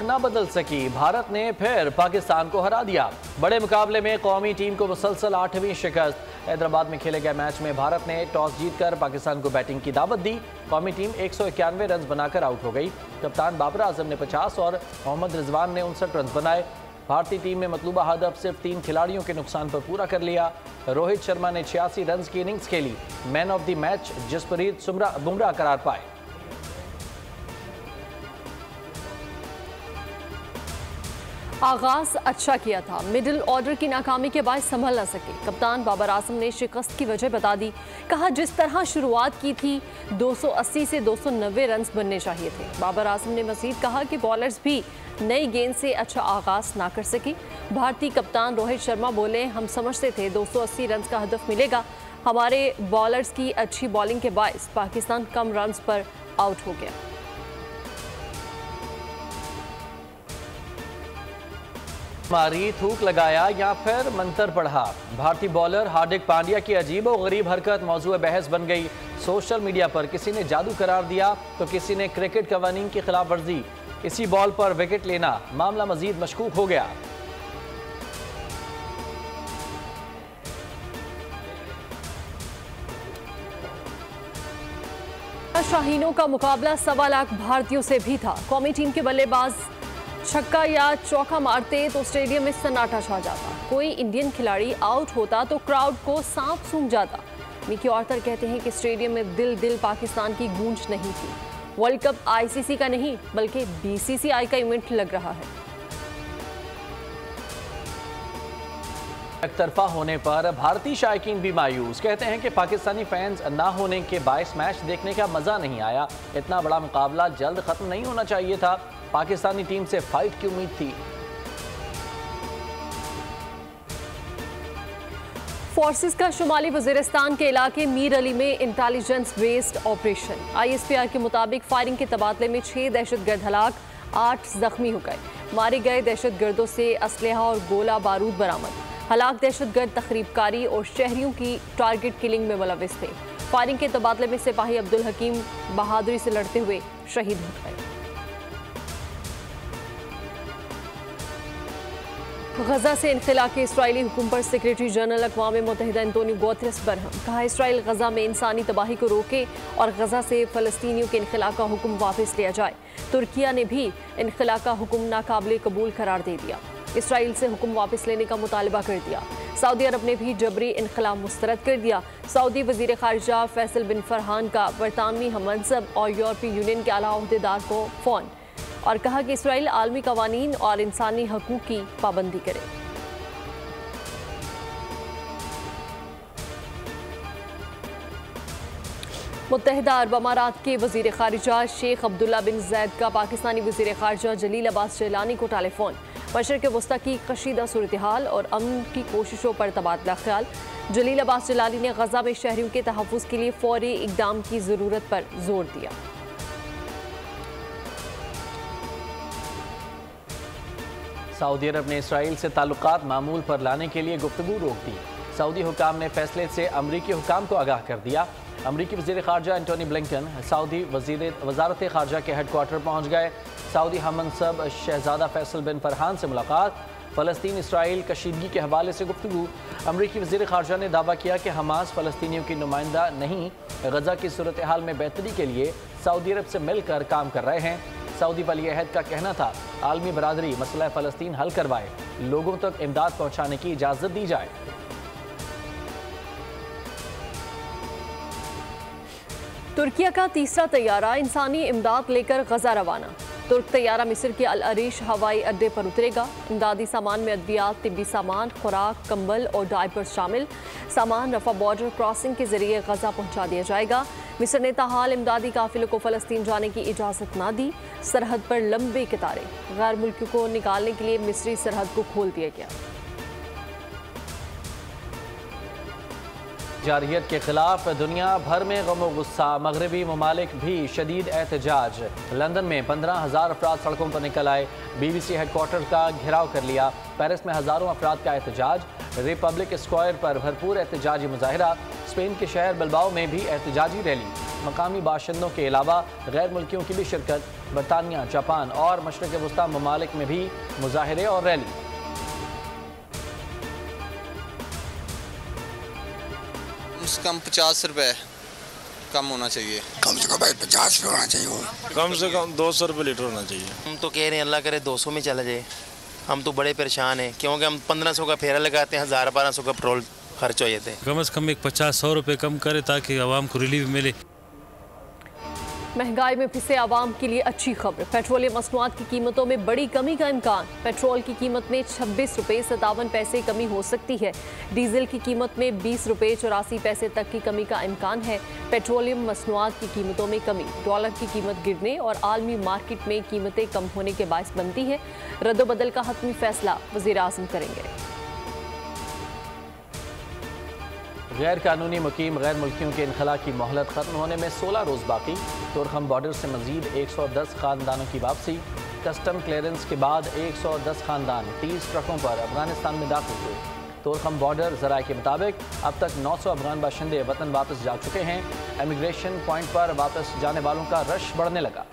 ना बदल सकी, भारत ने फिर पाकिस्तान को हरा दिया। बड़े मुकाबले में कौमी टीम को मुसलसल 8वीं शिकस्त। हैदराबाद में खेले गए मैच में भारत ने टॉस जीतकर पाकिस्तान को बैटिंग की दावत दी। कौमी टीम 191 रन बनाकर आउट हो गई। कप्तान बाबर आजम ने 50 और मोहम्मद रिजवान ने 59 रन बनाए। भारतीय टीम में मतलूबा हदफ सिर्फ 3 खिलाड़ियों के नुकसान पर पूरा कर लिया। रोहित शर्मा ने 86 रन की इनिंग्स खेली। Man of the match Jasprit Bumrah करार पाए। आगाज अच्छा किया था, मिडिल ऑर्डर की नाकामी के बाद संभल न सके। कप्तान बाबर आजम ने शिकस्त की वजह बता दी। कहा जिस तरह शुरुआत की थी 280 से 290 रन बनने चाहिए थे। बाबर आजम ने मजीद कहा कि बॉलर्स भी नई गेंद से अच्छा आगाज ना कर सके। भारतीय कप्तान रोहित शर्मा बोले, हम समझते थे 280 रन का हदफ मिलेगा। हमारे बॉलर्स की अच्छी बॉलिंग के बायस पाकिस्तान कम रन पर आउट हो गया। मारी, थूक लगाया या फिर मंतर पढ़ा। भारतीय बॉलर हार्दिक पांड्या की अजीब और गरीब हरकत मौजूद बहस बन गई। सोशल मीडिया पर किसी ने जादू करार दिया तो किसी ने क्रिकेट कवानीन की खिलाफ वर्जी। इसी बॉल पर विकेट लेना, मामला मजीद मशकूक हो गया। शाहीनों का मुकाबला 1.25 लाख भारतीयों से भी था। कौमी टीम के बल्लेबाज छक्का या चौका मारते तो स्टेडियम में सन्नाटा छा जाता। कोई इंडियन खिलाड़ी आउट होता तो क्राउड को सांप सूंघ जाता। मिकी आर्थर कहते हैं कि स्टेडियम में दिल दिल पाकिस्तान की गूंज नहीं थी। वर्ल्ड कप आईसीसी का नहीं बल्कि बीसीसीआई का इवेंट लग रहा है। एकतरफा होने पर भारतीय शायकीन भी मायूस। कहते हैं कि पाकिस्तानी फैंस ना होने के बायस मैच देखने का मजा नहीं आया। इतना बड़ा मुकाबला जल्द खत्म नहीं होना चाहिए था। पाकिस्तानी टीम से फाइट की उम्मीद थी। फोर्सेस का शुमाली वजीरिस्तान के इलाके मीर अली में इंटेलिजेंस बेस्ड ऑपरेशन। आईएसपीआर के मुताबिक फायरिंग के तबादले में 6 दहशतगर्द हलाक, 8 जख्मी हो गए। मारे गए दहशतगर्दों से असलहा और गोला बारूद बरामद। हलाक दहशतगर्द तखरीबकारी और शहरियों की टारगेट किलिंग में मुलविस थे। फायरिंग के तबादले में सिपाही अब्दुल हकीम बहादुरी से लड़ते हुए शहीद हो गए। गजा से इनखिला के इसराइली हुक्म पर secretary general अक़वाम मुत्तहिदा Antonio Guterres Barham. कहा इसराइल गजा में इंसानी तबाही को रोके और गजा से फ़लस्तीनियों के इनखिला का हुक्म वापस लिया जाए। तुर्किया ने भी इनखिला का हुक्म नाकाबिल कबूल करार दे दिया। इसराइल से हुक्म वापस लेने का मुतालबा कर दिया। सऊदी अरब ने भी जबरी इनखिला मुस्तरद कर दिया। सऊदी वज़ीर ख़ारिजा फैसल बिन फरहान का बरतानवी हममनसब और यूरोपीय यूनियन के आला अहदेदार को फ़ोन और कहा कि इसराइल आलमी कवानीन और इंसानी हकूक़ की पाबंदी करे। मुत्तहिदा अरब अमारात के वज़ीर ख़ारिजा शेख अब्दुल्ला बिन जैद का पाकिस्तानी वज़ीर ख़ारिजा जलील अब्बास जिलानी को टेलीफोन। मशरिक़ वस्ता की कशीदा सूरत हाल और अमन की कोशिशों पर तबादला ख्याल। जलील अब्बास जिलानी ने गजा में शहरियों के तहफ़्फ़ुज़ के लिए फ़ौरी इक़दाम की ज़रूरत पर जोर दिया। सऊदी अरब ने इसराइल से ताल्लुकात मामूल पर लाने के लिए गुफ्तगू रोक दी। सऊदी हुकाम ने फैसले से अमरीकी हुकाम को आगाह कर दिया। अमरीकी वज़ीर ख़ारजा एंटोनी ब्लिंकन सऊदी वज़ारत ख़ारजा के हेडक्वार्टर पहुँच गए। सऊदी हममनसब शहजादा फैसल बिन फरहान से मुलाकात। फ़लस्तीन इसराइल कशीदगी के हवाले से गुफ्तगू। अमरीकी वज़ीर ख़ारजा ने दावा किया कि हमास फ़लस्तीनियों की नुमाइंदा नहीं, गजा की सूरत हाल में बेहतरी के लिए सऊदी अरब से मिलकर काम कर रहे हैं। सऊदी वली अहद का कहना था आलमी बरादरी मसला फ़लस्तीन हल करवाए, लोगों तक इमदाद पहुँचाने की इजाज़त दी जाए। तुर्किया का तीसरा तैयारा इंसानी इमदाद लेकर गजा रवाना। तुर्क तैयारा मिस्र के अल अरीश हवाई अड्डे पर उतरेगा। इमदादी सामान में अद्वियात, तिब्बी सामान, खुराक, कंबल और डायपर्स शामिल। सामान रफा बॉर्डर क्रॉसिंग के जरिए गजा पहुंचा दिया जाएगा। मिस्र ने ताहाल इमदादी काफिले को फ़लस्तीन जाने की इजाज़त ना दी। सरहद पर लंबे कतारें। गैर मुल्कियों को निकालने के लिए मिस्री सरहद को खोल दिया गया। जारहियत के खिलाफ दुनिया भर में गम व गुस्सा। मगरबी ममालिक भी शदीद एहतजाज। लंदन में 15,000 अफराद सड़कों पर निकल आए। BBC हेडक्वार्टर का घेराव कर लिया। पेरिस में हज़ारों अफराद का एहतजाज। रिपब्लिक स्क्वायर पर भरपूर एहतजाजी मुजाहरा। स्पेन के शहर बिलबाओ में भी एहतजाजी रैली। मकामी बाशिंदों के अलावा गैर मुल्कियों की भी शिरकत। बरतानिया, जापान और मशरक़ वस्ता ममालिक में भी मुजाहरे और रैली। कम 50 रुपए कम होना चाहिए। कम से कम भाई 50 रुपये होना चाहिए। कम से कम 200 रुपये लीटर होना चाहिए। हम तो कह रहे हैं अल्लाह करे 200 में चला जाए। हम तो बड़े परेशान हैं क्योंकि हम 1500 का फेरा लगाते हैं, 1000-1200 का पेट्रोल खर्च हो जाते हैं। कम से कम एक 50-100 रुपये कम करे ताकि आवाम को रिलीफ मिले। महंगाई में फिसे आवाम के लिए अच्छी खबर। पेट्रोलियम मसनूआत की कीमतों में बड़ी कमी का इम्कान। पेट्रोल की कीमत में 26 रुपये 57 पैसे कमी हो सकती है। डीजल की कीमत में 20 रुपये 84 पैसे तक की कमी का इम्कान है। पेट्रोलियम मसनूआत की कीमतों में कमी डॉलर की कीमत गिरने और आलमी मार्केट में कीमतें कम होने के बायस बनती है। रद्दोबदल का हतमी फैसला वज़ीर आज़म करेंगे। गैर कानूनी मुकीम गैर मुल्कियों के इनखला की मोहलत खत्म होने में 16 रोज़ बाकी। तुरखम बॉर्डर से मजीद 110 खानदानों की वापसी। कस्टम क्लियरेंस के बाद 110 खानदान 30 ट्रकों पर अफगानिस्तान में दाखिल हुए। तुरखम बॉर्डर ज़राए के मुताबिक अब तक 900 अफगान बाशिंदे वतन वापस जा चुके हैं। इमिग्रेशन पॉइंट पर वापस जाने वालों का रश बढ़ने लगा।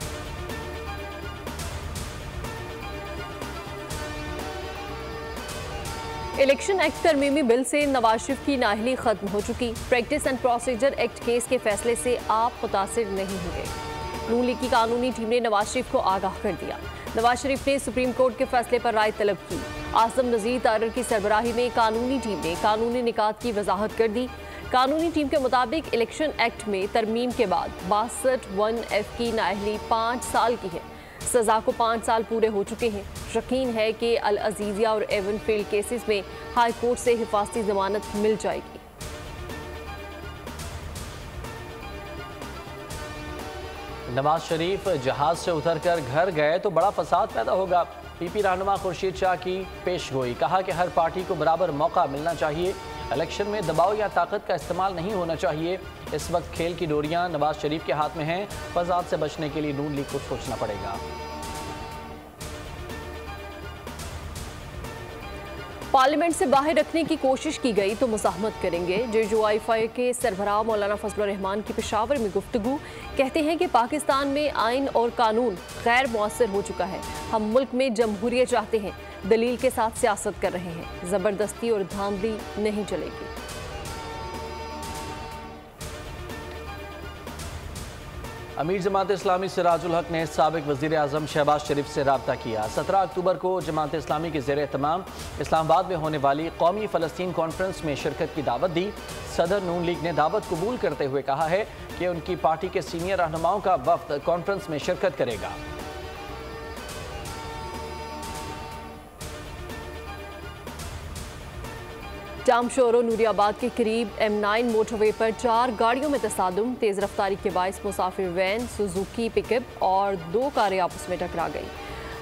इलेक्शन एक्ट तरमीमी बिल से नवाज शरीफ की नाअहली खत्म हो चुकी। Practice and procedure act case के फैसले से आप मुतासिर नहीं होंगे। नून लीग की कानूनी टीम ने नवाज शरीफ को आगाह कर दिया। नवाज शरीफ ने सुप्रीम कोर्ट के फैसले पर राय तलब की। आसम नज़ीर तारर की सरबराही में कानूनी टीम ने कानूनी निकात की वजाहत कर दी। कानूनी टीम के मुताबिक इलेक्शन एक्ट में तरमीम के बाद 62(1)(f) की नाअहली 5 साल की है। सजा को 5 साल पूरे हो चुके हैं। यकीन है कि अल अजीजिया और एवन फील्ड केसेस में हाई कोर्ट से हिफाजती जमानत मिल जाएगी। नवाज शरीफ जहाज से उतरकर घर गए तो बड़ा फसाद पैदा होगा। पीपी रहनुमा खुर्शीद शाह की पेशगोई। कहा कि हर पार्टी को बराबर मौका मिलना चाहिए। इलेक्शन में दबाव या ताकत का इस्तेमाल नहीं होना चाहिए। इस वक्त खेल की डोरियां नवाज शरीफ के हाथ में हैं। फसाद से बचने के लिए नून लीग को सोचना पड़ेगा। पार्लियामेंट से बाहर रखने की कोशिश की गई तो मुज़ाहमत करेंगे। JUIFI के सरबराह मौलाना फजलुर रहमान की पेशावर में गुफ्तगू। कहते हैं कि पाकिस्तान में आइन और कानून गैर मुअस्सर हो चुका है। हम मुल्क में जमहूरियत चाहते हैं, दलील के साथ सियासत कर रहे हैं। ज़बरदस्ती और धांधली नहीं चलेगी। अमीर जमात इस्लामी सिराजुल हक ने साबिक वज़ीर आज़म शहबाज शरीफ से रब्ता किया। 17 अक्टूबर को जमात इस्लामी के ज़ेर तमाम इस्लामाबाद में होने वाली कौमी फ़लस्तीन कॉन्फ्रेंस में शिरकत की दावत दी। सदर नून लीग ने दावत कबूल करते हुए कहा है कि उनकी पार्टी के सीनियर रहनुमाओं का वफ्द कॉन्फ्रेंस में शिरकत करेगा। जामशोरो नूरियाबाद के करीब M9 मोटरवे पर 4 गाड़ियों में तसादुम। तेज़ रफ्तारी के बायस मुसाफिर वैन, सुजुकी पिकअप और 2 कारें आपस में टकरा गई।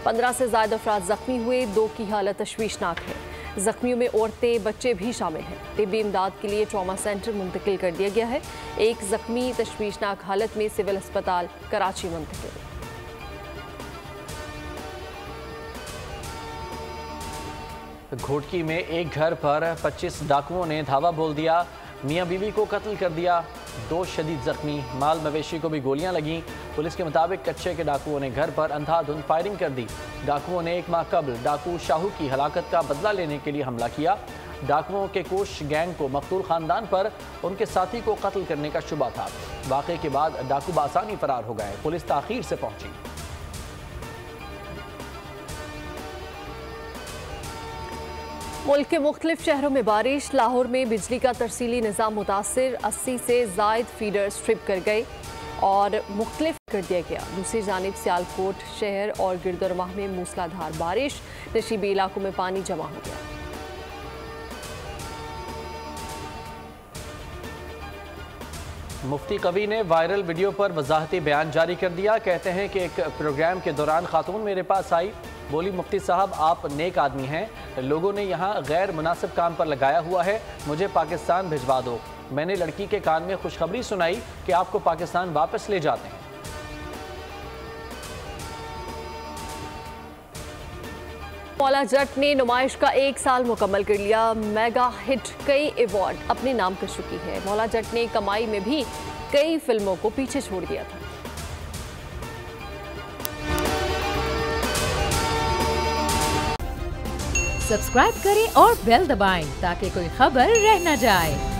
15 से ज़्यादा अफराद जख्मी हुए। 2 की हालत तशवीशनाक है। जख्मियों में औरतें, बच्चे भी शामिल हैं। तिब्बी इमदाद के लिए ट्रॉमा सेंटर मुंतकिल कर दिया गया है। एक जख्मी तशवीशनाक हालत में सिविल अस्पताल कराची मुंतकिल। घोटकी में एक घर पर 25 डाकुओं ने धावा बोल दिया। मियां बीवी को कत्ल कर दिया। 2 शदीद जख्मी। माल मवेशी को भी गोलियां लगीं। पुलिस के मुताबिक कच्चे के डाकुओं ने घर पर अंधाधुंध फायरिंग कर दी। डाकुओं ने 1 माह कबल डाकू शाहू की हलाकत का बदला लेने के लिए हमला किया। डाकुओं के कोश गैंग को मकतूल खानदान पर उनके साथी को कत्ल करने का शुबा था। वाक़े के बाद डाकू बासानी फरार हो गए। पुलिस ताखीर से पहुंची। मुल्क के मुख्तलिफ शहरों में बारिश। लाहौर में बिजली का तरसीली निज़ाम मुतासिर। 80 से ज़ायद फीडर स्ट्रिप कर गए और मुख्तलिफ कर दिया गया। दूसरी जानिब सियालकोट शहर और गिरदोरमाह में मूसलाधार बारिश। नशीबी इलाकों में पानी जमा हो गया। मुफ्ती कवी ने वायरल वीडियो पर वजाहती बयान जारी कर दिया। कहते हैं कि एक प्रोग्राम के दौरान खातून मेरे पास आई, बोली मुफ्ती साहब आप नेक आदमी हैं, लोगों ने यहाँ गैर मुनासिब काम पर लगाया हुआ है, मुझे पाकिस्तान भिजवा दो। मैंने लड़की के कान में खुशखबरी सुनाई कि आपको पाकिस्तान वापस ले जाते हैं। मौला जट ने नुमाइश का 1 साल मुकम्मल कर लिया। मेगा हिट कई अवार्ड अपने नाम कर चुकी है। मौला जट ने कमाई में भी कई फिल्मों को पीछे छोड़ दिया था। सब्सक्राइब करें और बेल दबाएं ताकि कोई खबर रह न जाए।